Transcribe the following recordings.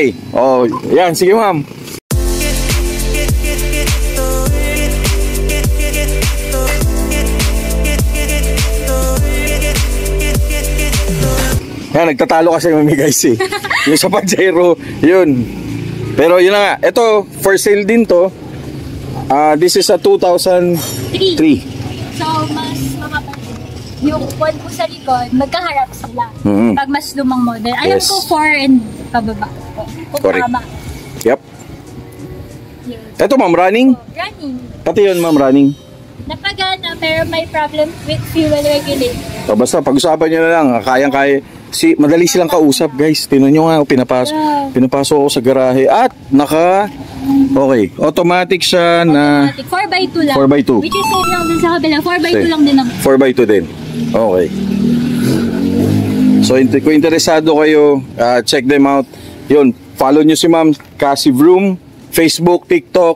Okay. Oh, yan. Sige, ma'am. Yan, nagtatalo kasi kami guys eh. Yung sa Pajero, yun. Pero yun na nga. Ito, for sale din to. This is a 2003. So, mas makapal. Yung one po sa likod, magkaharap sila. Pag mas lumang model. Alam ko 4 and pababa. Correct. Tama. Yep. Yun. Ito ma'am, running? Running. Pati yun ma'am, running. Napagana, pero may problem with fuel regulator. So, basta pag-usapan nyo na lang. Kayang-kaya. Madali silang kausap guys. Tinan nyo nga, pinapasok ako sa garahe. At okay, automatic siya na automatic, 4x2 lang. 4x2. Which is same lang din sa kabila. 4x2 lang din naman. 4x2 din. Okay. So kung interesado kayo, check them out. Yun, follow nyo si Ma'am Cassie Vroom, Facebook, TikTok,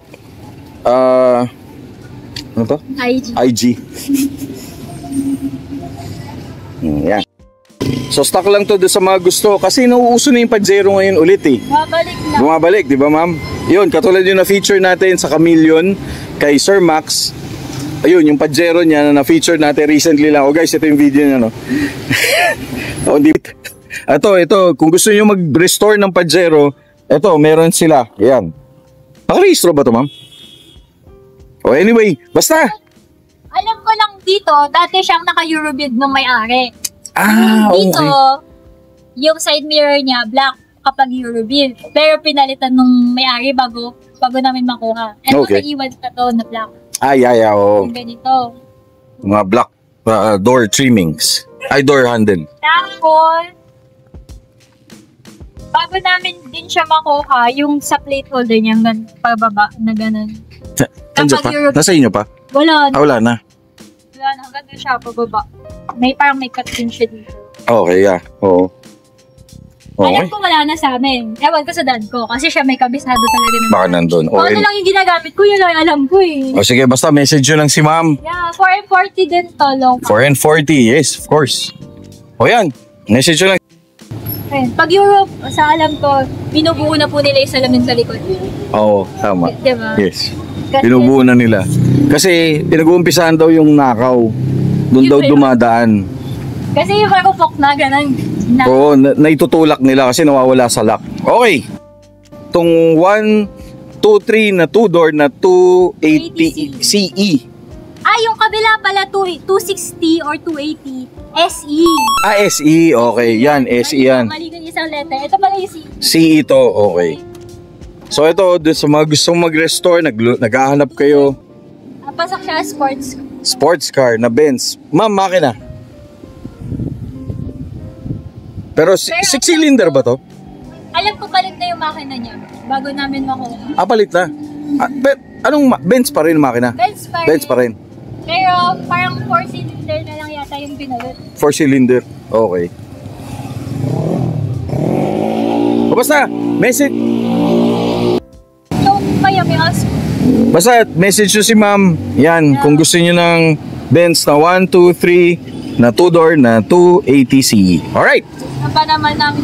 ano to? IG. Yan. So stock lang to sa mga gusto kasi nauuso na yung Pajero ngayon ulit eh. Bumabalik na. Bumabalik, di ba ma'am? Yun, katulad yung na-feature natin sa Chameleon kay Sir Max. Ayun, yung Pajero niya na na-feature natin recently lang. Oh guys, ito yung video niya, no? Ito, kung gusto niyo mag-restore ng Pajero, ito, meron sila. Ayan. Nakarehistro ba to ma'am? Oh, anyway, basta. Alam ko lang dito, dati siyang naka-Eurobuild nung may-ari. Dito, okay. Yung side mirror niya, black kapag Eurobuild. Pero pinalitan nung may-ari bago namin makuha. And okay. Naiwan pa to na black. Oo. Yung ganito. Mga black door trimmings. Door handle. Tapos, bago namin din siya makuha, yung sa plate holder niya, pababa na ganun. Nasa inyo pa? Wala na. Wala na. Wala na, hanggang doon siya pababa. Parang may cut din siya dito. Okay, yeah. Oo. Okay. Alam ko wala na sa amin. Ewan ko sa dad ko. Kasi siya may kabisado talaga. Baka nandun. Okay. Ano lang yung ginagamit ko, yun lang alam ko eh. O sige, basta message yun lang si ma'am. Yeah, 440 din to. 440, yes, of course. O yan, message yun lang. Pag Europe, sa alam ko, binubuo na po nila yung salamin sa likod. Oo, tama. Diba? Yes. Binubuo na nila. Kasi pinag-uumpisahan daw yung nakaw. Doon daw dumadaan. Kasi yung marupok na gano'n. Oo, naitutulak nila kasi nawawala sa lock. Okay. Itong 123 na 2-door na 280 CE. Yung kabila pala 260 or 280 SE. SE. Okay, yan. SE yan. Mali ko isang letter. Ito pala yung CE. CE to. Okay. So ito, sa mga gustong mag-restore, naghahanap kayo. Pasok siya sports car na Benz. Ma'am, makina. Pero 6-cylinder ba to? Alam ko palit na yung makina niya bago namin makuha. Palit na? Anong Benz pa rin makina? Benz pa rin. Pero parang 4-cylinder na lang yata yung pinalit. 4-cylinder? Okay. O basta, message. Basta, message nyo si ma'am. Yan, kung gusto nyo ng Benz na 1, 2, 3 na 2-door na 280 CE. Alright. Pa naman ng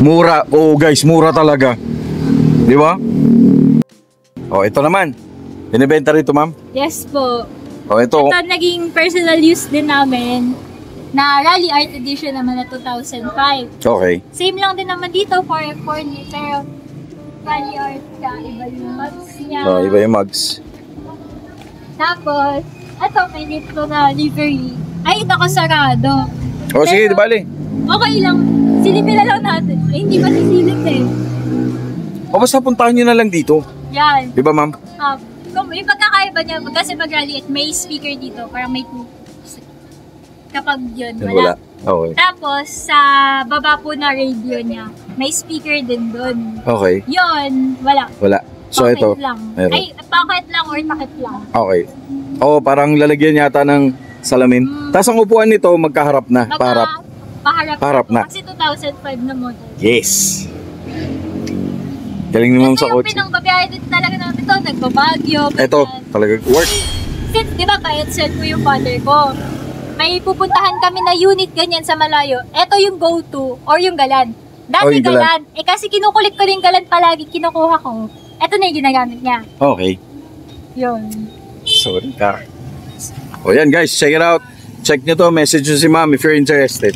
mura. Oh guys, mura talaga. Di ba? Oh, ito naman. Binibenta rito, ma'am? Yes po. Oh, ito naging personal use din namin na Rally Art Edition naman na 2005. Okay. Same lang din naman dito, 4F4 pero Rally Art ka, iba yung mugs niya. Iba yung mugs. Tapos, ito may dito na livery. Ito kasarado. Sige, di bali. Okay lang. Silipin na lang natin. Hindi pa sisilip eh. Basta puntahan nyo na lang dito. Yan. Di ba, ma'am? Kung yung pagkakaiba niya, kasi mag-rally at may speaker dito, parang may kapag yun, wala. Okay. Tapos, sa baba po na radio niya, may speaker din doon. Okay. Yun, wala. So, pocket ito. Lang. Meron. Pocket lang or takip lang. Okay. Parang lalagyan yata ng salamin. Tapos ang upuan nito, magkaharap na. Paharap na. Kasi 2005 na model. Yes. Galing ni ma'am sa kotse. Ito yung pinangbabiyahe din talaga namin ito. Nagbabagyo. Ito, talaga work. Since, di ba, bayad set ko yung father ko. May pupuntahan kami na unit ganyan sa malayo. Ito yung go-to or yung galan. Dati yung galan. galan. Eh kasi kinukulit ko din galan palagi, kinukuha ko. Ito na yung ginagamit niya. Okay. Yun. Sorry ka. O yan guys, check it out. Check nyo to, message nyo si ma'am if you're interested.